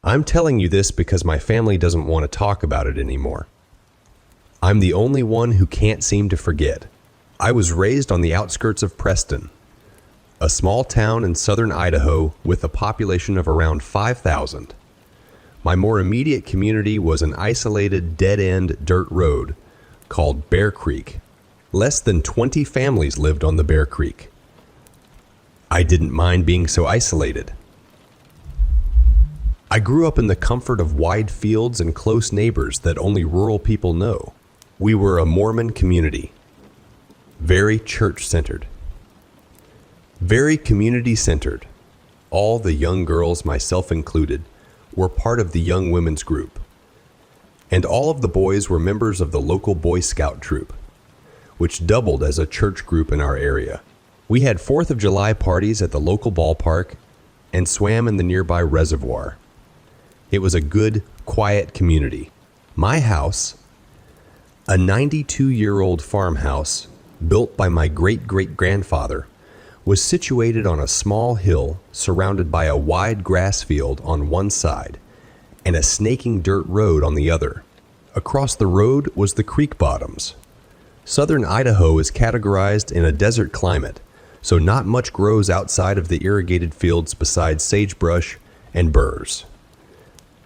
I'm telling you this because my family doesn't want to talk about it anymore. I'm the only one who can't seem to forget. I was raised on the outskirts of Preston, a small town in southern Idaho with a population of around 5,000. My more immediate community was an isolated dead-end dirt road called Bear Creek. Less than 20 families lived on the Bear Creek. I didn't mind being so isolated. I grew up in the comfort of wide fields and close neighbors that only rural people know. We were a Mormon community. Very church-centered. Very community-centered. All the young girls, myself included, were part of the young women's group. And all of the boys were members of the local Boy Scout troop, which doubled as a church group in our area. We had 4th of July parties at the local ballpark and swam in the nearby reservoir. It was a good, quiet community. My house, a 92-year-old farmhouse built by my great-great-grandfather, was situated on a small hill surrounded by a wide grass field on one side and a snaking dirt road on the other. Across the road was the creek bottoms. Southern Idaho is categorized in a desert climate, so not much grows outside of the irrigated fields besides sagebrush and burrs.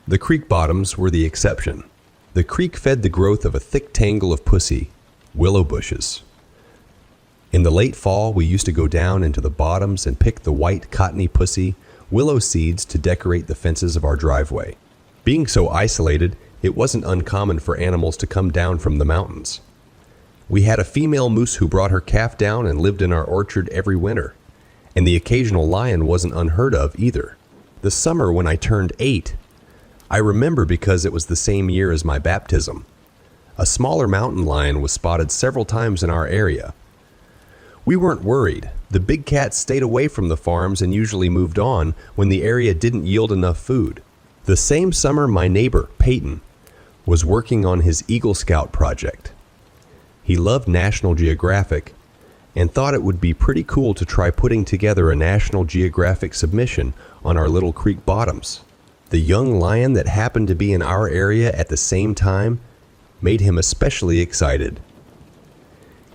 The creek bottoms were the exception. The creek fed the growth of a thick tangle of pussy, willow bushes. In the late fall, we used to go down into the bottoms and pick the white, cottony pussy, willow seeds to decorate the fences of our driveway. Being so isolated, it wasn't uncommon for animals to come down from the mountains. We had a female moose who brought her calf down and lived in our orchard every winter, and the occasional lion wasn't unheard of either. The summer when I turned 8, I remember because it was the same year as my baptism. A smaller mountain lion was spotted several times in our area. We weren't worried. The big cats stayed away from the farms and usually moved on when the area didn't yield enough food. The same summer, my neighbor, Peyton, was working on his Eagle Scout project. He loved National Geographic and thought it would be pretty cool to try putting together a National Geographic submission on our little creek bottoms. The young lion that happened to be in our area at the same time made him especially excited.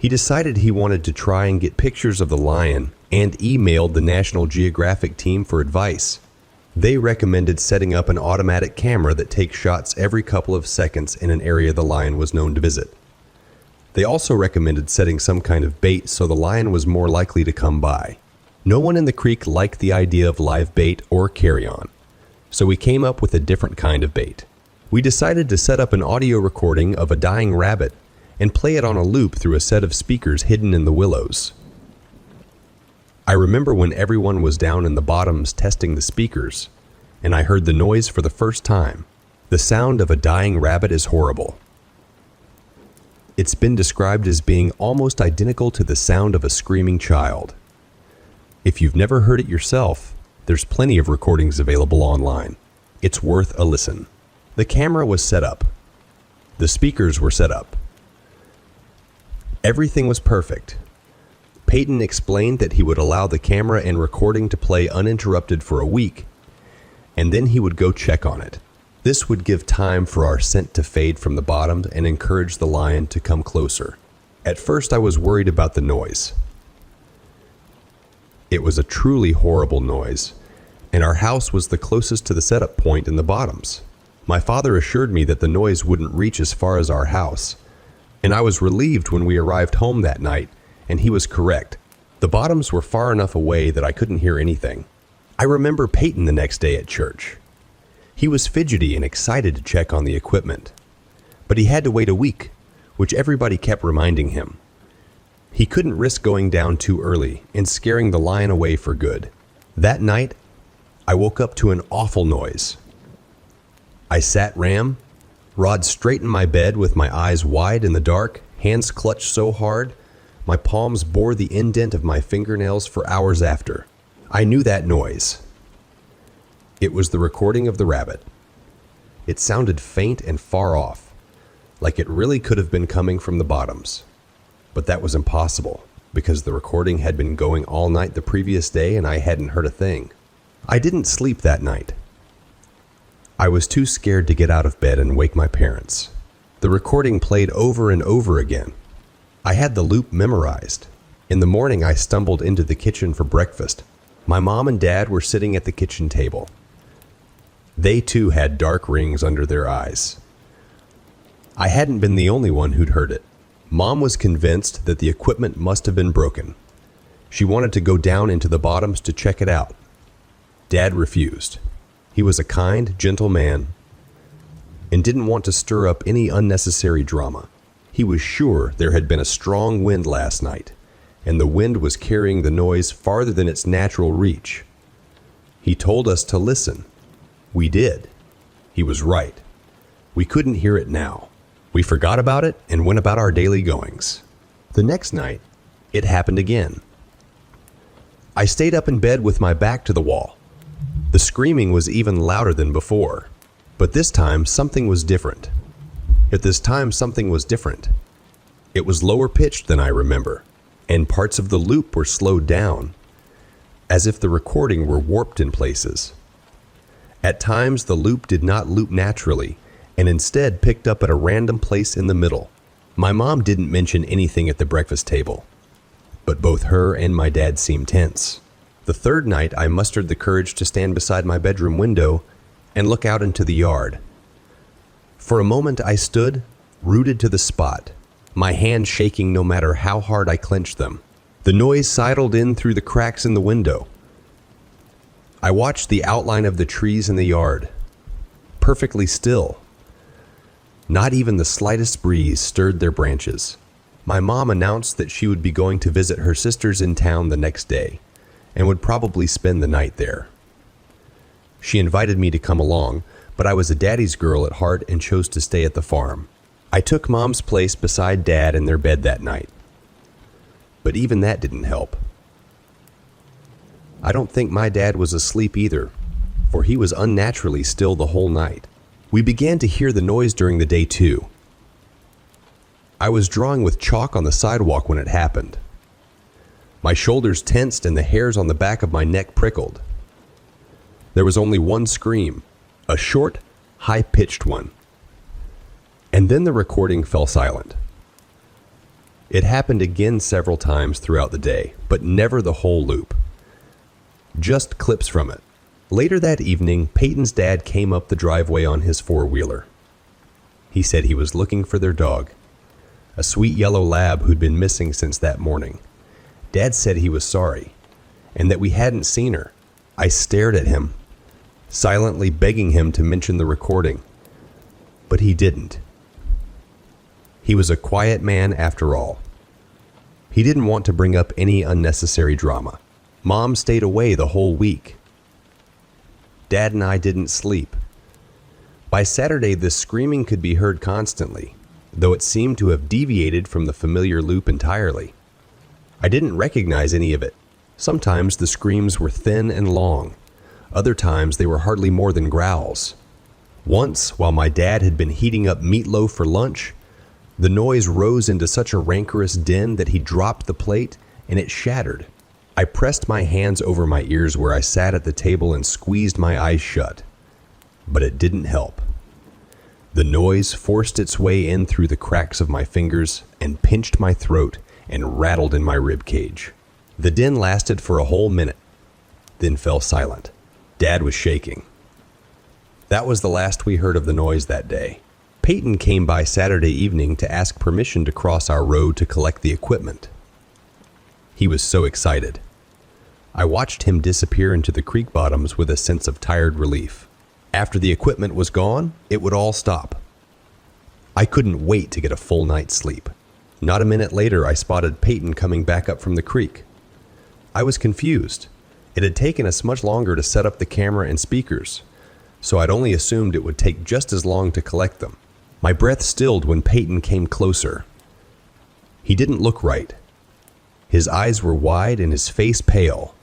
He decided he wanted to try and get pictures of the lion and emailed the National Geographic team for advice. They recommended setting up an automatic camera that takes shots every couple of seconds in an area the lion was known to visit. They also recommended setting some kind of bait so the lion was more likely to come by. No one in the creek liked the idea of live bait or carry-on, so we came up with a different kind of bait. We decided to set up an audio recording of a dying rabbit and play it on a loop through a set of speakers hidden in the willows. I remember when everyone was down in the bottoms testing the speakers, and I heard the noise for the first time. The sound of a dying rabbit is horrible. It's been described as being almost identical to the sound of a screaming child. If you've never heard it yourself, there's plenty of recordings available online. It's worth a listen. The camera was set up. The speakers were set up. Everything was perfect. Peyton explained that he would allow the camera and recording to play uninterrupted for a week, and then he would go check on it. This would give time for our scent to fade from the bottom and encourage the lion to come closer. At first, I was worried about the noise. It was a truly horrible noise, and our house was the closest to the setup point in the bottoms. My father assured me that the noise wouldn't reach as far as our house, and I was relieved when we arrived home that night, and he was correct. The bottoms were far enough away that I couldn't hear anything. I remember Peyton the next day at church. He was fidgety and excited to check on the equipment, but he had to wait a week, which everybody kept reminding him. He couldn't risk going down too early and scaring the lion away for good. That night, I woke up to an awful noise. I sat rod straight in my bed with my eyes wide in the dark, hands clutched so hard, my palms bore the indent of my fingernails for hours after. I knew that noise. It was the recording of the rabbit. It sounded faint and far off, like it really could have been coming from the bottoms. But that was impossible, because the recording had been going all night the previous day and I hadn't heard a thing. I didn't sleep that night. I was too scared to get out of bed and wake my parents. The recording played over and over again. I had the loop memorized. In the morning, I stumbled into the kitchen for breakfast. My mom and dad were sitting at the kitchen table. They too had dark rings under their eyes. I hadn't been the only one who'd heard it. Mom was convinced that the equipment must have been broken. She wanted to go down into the bottoms to check it out. Dad refused. He was a kind, gentle man and didn't want to stir up any unnecessary drama. He was sure there had been a strong wind last night, and the wind was carrying the noise farther than its natural reach. He told us to listen. We did. He was right. We couldn't hear it now. We forgot about it and went about our daily goings. The next night, it happened again. I stayed up in bed with my back to the wall. The screaming was even louder than before, but this time something was different. It was lower pitched than I remember, and parts of the loop were slowed down, as if the recording were warped in places. At times, the loop did not loop naturally, and instead picked up at a random place in the middle. My mom didn't mention anything at the breakfast table, but both her and my dad seemed tense. The third night, I mustered the courage to stand beside my bedroom window and look out into the yard. For a moment, I stood, rooted to the spot, my hands shaking no matter how hard I clenched them. The noise sidled in through the cracks in the window. I watched the outline of the trees in the yard, perfectly still. Not even the slightest breeze stirred their branches. My mom announced that she would be going to visit her sisters in town the next day, and would probably spend the night there. She invited me to come along, but I was a daddy's girl at heart and chose to stay at the farm. I took Mom's place beside Dad in their bed that night. But even that didn't help. I don't think my dad was asleep either, for he was unnaturally still the whole night. We began to hear the noise during the day too. I was drawing with chalk on the sidewalk when it happened. My shoulders tensed and the hairs on the back of my neck prickled. There was only one scream, a short, high-pitched one. And then the recording fell silent. It happened again several times throughout the day, but never the whole loop. Just clips from it. Later that evening, Peyton's dad came up the driveway on his four-wheeler. He said he was looking for their dog, a sweet yellow lab who'd been missing since that morning. Dad said he was sorry, and that we hadn't seen her. I stared at him, silently begging him to mention the recording, but he didn't. He was a quiet man after all. He didn't want to bring up any unnecessary drama. Mom stayed away the whole week. Dad and I didn't sleep. By Saturday, the screaming could be heard constantly, though it seemed to have deviated from the familiar loop entirely. I didn't recognize any of it. Sometimes the screams were thin and long. Other times they were hardly more than growls. Once, while my dad had been heating up meatloaf for lunch, the noise rose into such a rancorous din that he dropped the plate and it shattered. I pressed my hands over my ears where I sat at the table and squeezed my eyes shut. But it didn't help. The noise forced its way in through the cracks of my fingers and pinched my throat and rattled in my rib cage. The din lasted for a whole minute, then fell silent. Dad was shaking. That was the last we heard of the noise that day. Peyton came by Saturday evening to ask permission to cross our road to collect the equipment. He was so excited. I watched him disappear into the creek bottoms with a sense of tired relief. After the equipment was gone, it would all stop. I couldn't wait to get a full night's sleep. Not a minute later, I spotted Peyton coming back up from the creek. I was confused. It had taken us much longer to set up the camera and speakers, so I'd only assumed it would take just as long to collect them. My breath stilled when Peyton came closer. He didn't look right. His eyes were wide and his face pale.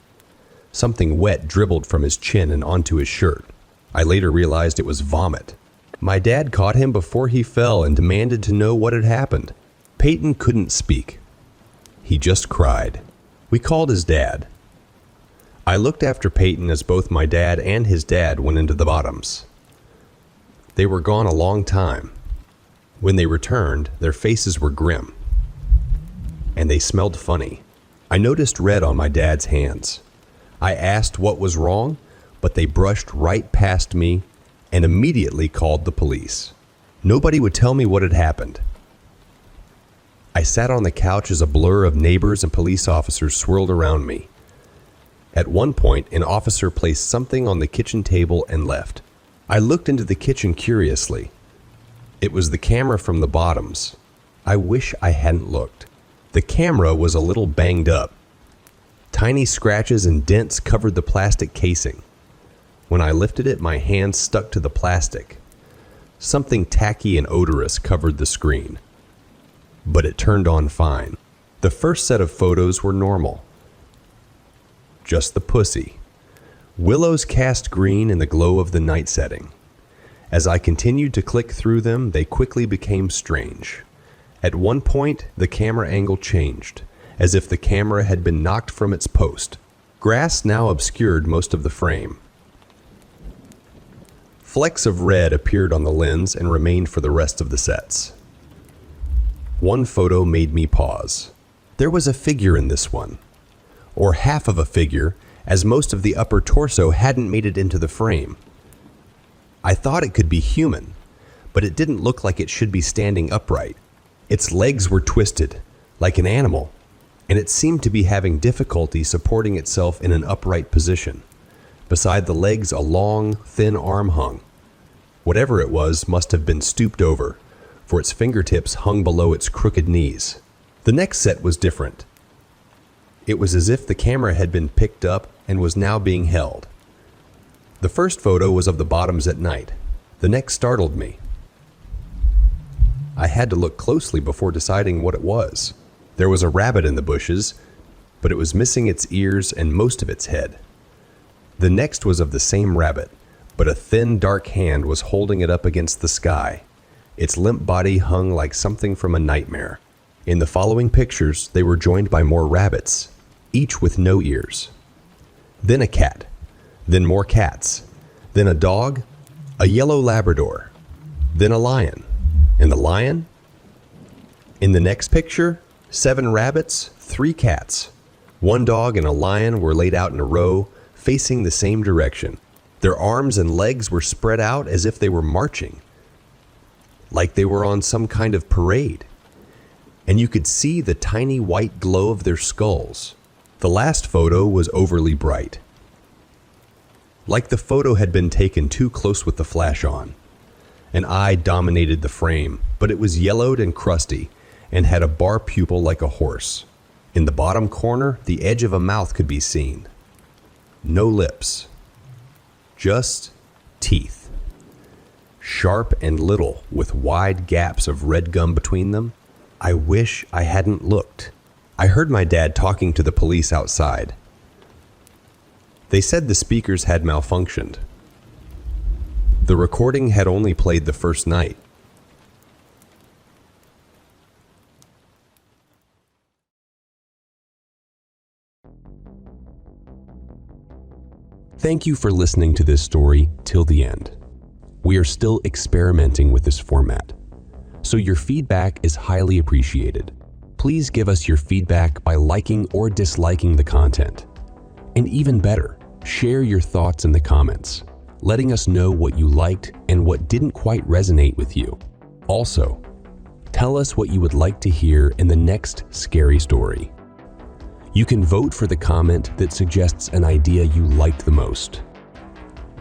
Something wet dribbled from his chin and onto his shirt. I later realized it was vomit. My dad caught him before he fell and demanded to know what had happened. Peyton couldn't speak. He just cried. We called his dad. I looked after Peyton as both my dad and his dad went into the bottoms. They were gone a long time. When they returned, their faces were grim. And they smelled funny. I noticed red on my dad's hands. I asked what was wrong, but they brushed right past me and immediately called the police. Nobody would tell me what had happened. I sat on the couch as a blur of neighbors and police officers swirled around me. At one point, an officer placed something on the kitchen table and left. I looked into the kitchen curiously. It was the camera from the Bottoms. I wish I hadn't looked. The camera was a little banged up. Tiny scratches and dents covered the plastic casing. When I lifted it, my hand stuck to the plastic. Something tacky and odorous covered the screen. But it turned on fine. The first set of photos were normal. Just the pussy. Willows cast green in the glow of the night setting. As I continued to click through them, they quickly became strange. At one point, the camera angle changed, as if the camera had been knocked from its post. Grass now obscured most of the frame. Flecks of red appeared on the lens and remained for the rest of the sets. One photo made me pause. There was a figure in this one, or half of a figure, as most of the upper torso hadn't made it into the frame. I thought it could be human, but it didn't look like it should be standing upright. Its legs were twisted, like an animal, and it seemed to be having difficulty supporting itself in an upright position. Beside the legs, a long, thin arm hung. Whatever it was must have been stooped over, for its fingertips hung below its crooked knees. The next set was different. It was as if the camera had been picked up and was now being held. The first photo was of the Bottoms at night. The next startled me. I had to look closely before deciding what it was. There was a rabbit in the bushes, but it was missing its ears and most of its head. The next was of the same rabbit, but a thin, dark hand was holding it up against the sky. Its limp body hung like something from a nightmare. In the following pictures, they were joined by more rabbits, each with no ears. Then a cat, then more cats, then a dog, a yellow Labrador, then a lion, and the lion? In the next picture, 7 rabbits, 3 cats. 1 dog and a lion were laid out in a row, facing the same direction. Their arms and legs were spread out as if they were marching, like they were on some kind of parade. And you could see the tiny white glow of their skulls. The last photo was overly bright, like the photo had been taken too close with the flash on. An eye dominated the frame, but it was yellowed and crusty and had a bar pupil like a horse. In the bottom corner, the edge of a mouth could be seen. No lips, just teeth. Sharp and little, with wide gaps of red gum between them. I wish I hadn't looked. I heard my dad talking to the police outside. They said the speakers had malfunctioned. The recording had only played the first night. Thank you for listening to this story till the end. We are still experimenting with this format, so your feedback is highly appreciated. Please give us your feedback by liking or disliking the content. And even better, share your thoughts in the comments, letting us know what you liked and what didn't quite resonate with you. Also, tell us what you would like to hear in the next scary story. You can vote for the comment that suggests an idea you liked the most.